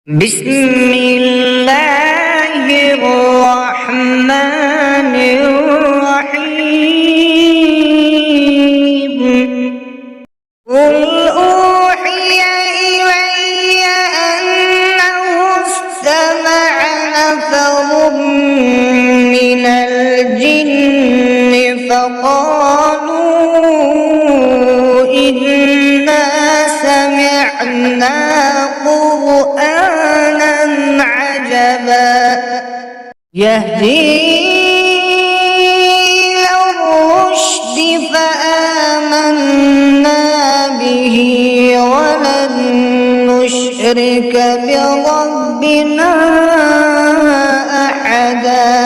بسم الله الرحمن الرحيم. قل أوحي إلي أنه استمع نفر من الجن فقالوا إنا سمعنا قرآنا عجبا يهدي إلى الرشد فآمنا به ولن نشرك بربنا أحدا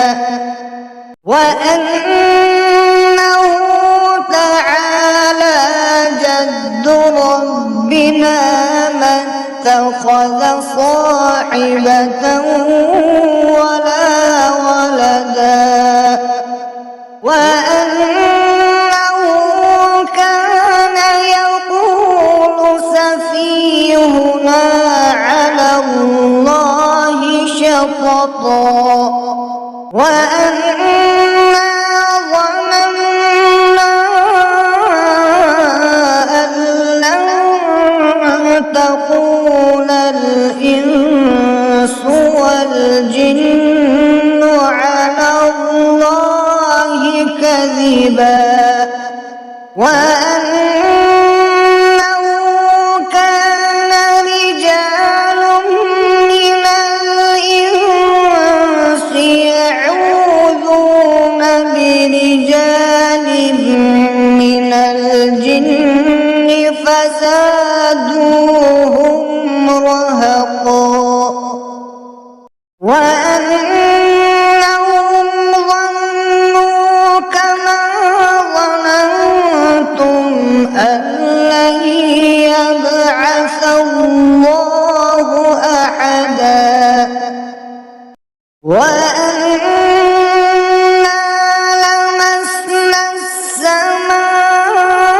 وأنه تعالى جد ربنا ما اتخذ صاحبة ولا ولدا وأنه كان يقول سفيهنا على الله شططا وأنا ظننا أن لن تقول الإنس والجن على الله كذبا وأنه كان رجال من الإنس يعوذون برجال من الجن فزادوهم رهقا وأنهم ظنوا كما ظننتم أن لن يبعث الله أحدا وأنا لمسنا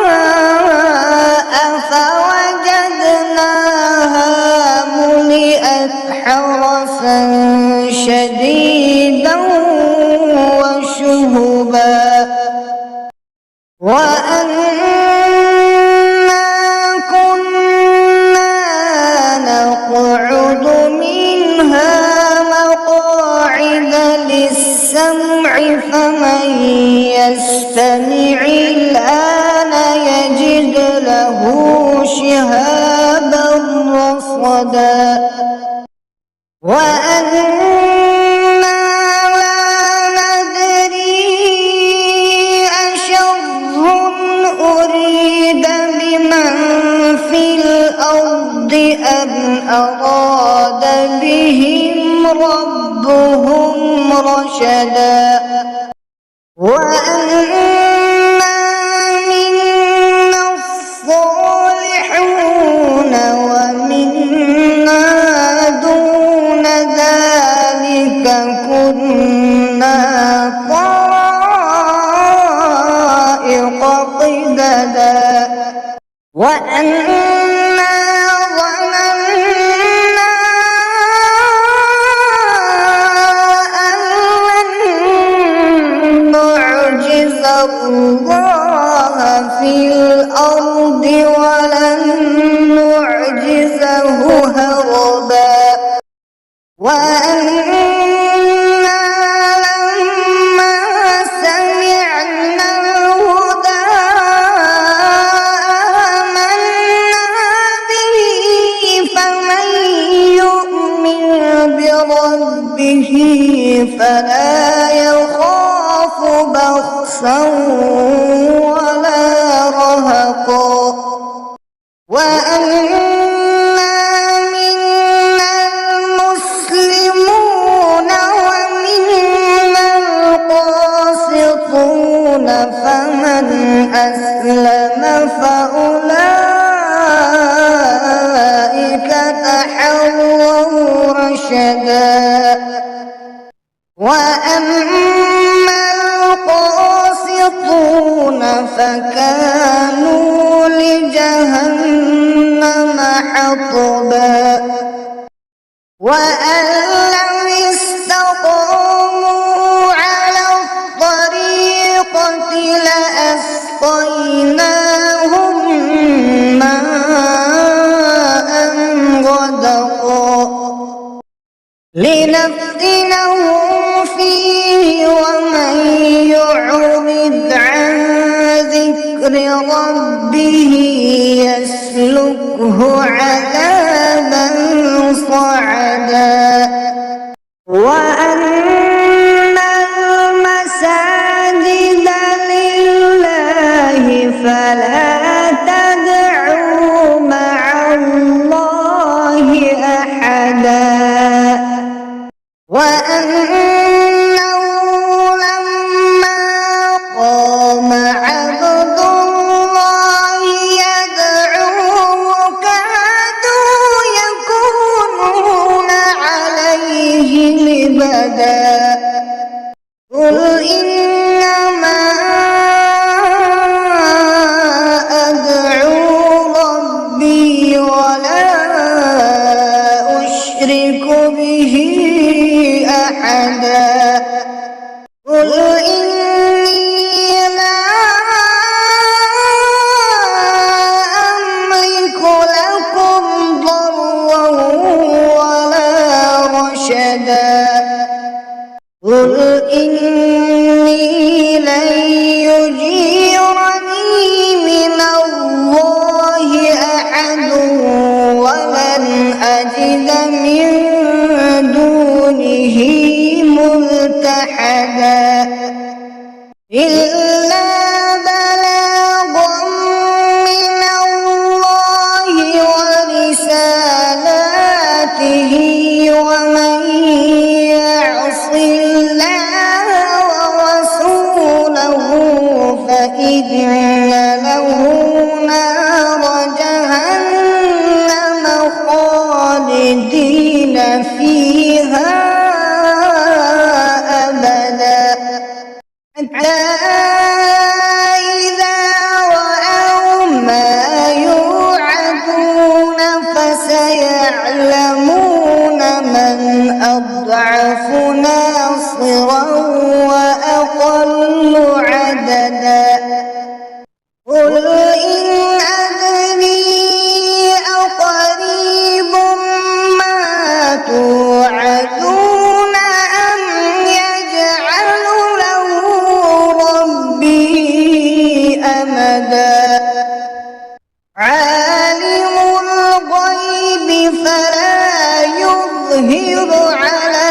السماء فوجدناها ملئت حرسا شديدا وشهبا وأنا كنا نقعد منها مقاعد للسمع فمن يستمع الآن يجد له شهابا رصدا وأنا لا ندري أشر أريد بمن في الأرض أم أراد بهم ربهم رشدا وأنا منا الصالحون ومنا دون ذلك كنا طرائق قددا وأنا ظننا أن لن نعجز الله في الأرض ولن نعجزه هربا وأنا لما سمعنا الهدى آمنا به فمن يؤمن بربه فلا يخاف بخسا ولا رهقا وأنا منا المسلمون ومنا القاسطون فمن أسلم فأولئك تحروا رشدا وأما القاسطون فكانوا لجهنم حطبا وأن لو استقاموا على الطريقة لأسقيناهم ماء غدقا لنفتنهم فيه ومن يعرض عن ذكر ربه يسلكه عذابا صعدا وأن المساجد لله فلا تدعوا مع الله أحدا وأنه لما قام عبد الله يدعوه كادوا يكونون عليه لبدا قل إنما أدعو ربي ولا أشرك به أحدا قل إني لا أملك لكم ضرا ولا رشدا قل إني لن يجيرني من الله أحد ولن أجد من دونه ملتحدا إلا بلاغا من الله ورسالاته ومن يعص الله ورسوله فإن له نار جهنم خالدين فيها أبدا حتى إذا رأوا ما يوعدون فسيعلمون من أضعف ناصرا وأقل عددا قل إن أدري أقريب ما توعدون أم يجعل له ربي أمدا عالم الغيب فلا يظهر على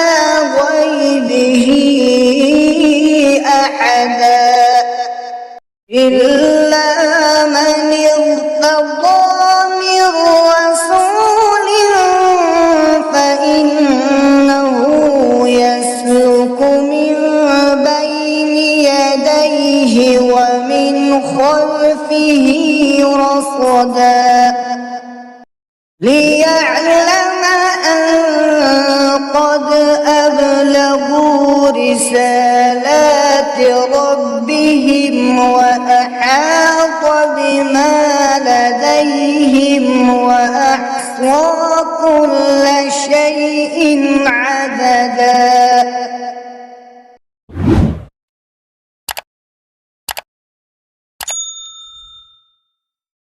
غيبه أحدا إلا من ارتضى من رسول فإنه يسلك من بين يديه ومن خلفه رصدا ليعلم أن قد أبلغوا رسالات ربهم وأحاط بما لديهم وأحصى كل شيء عددا.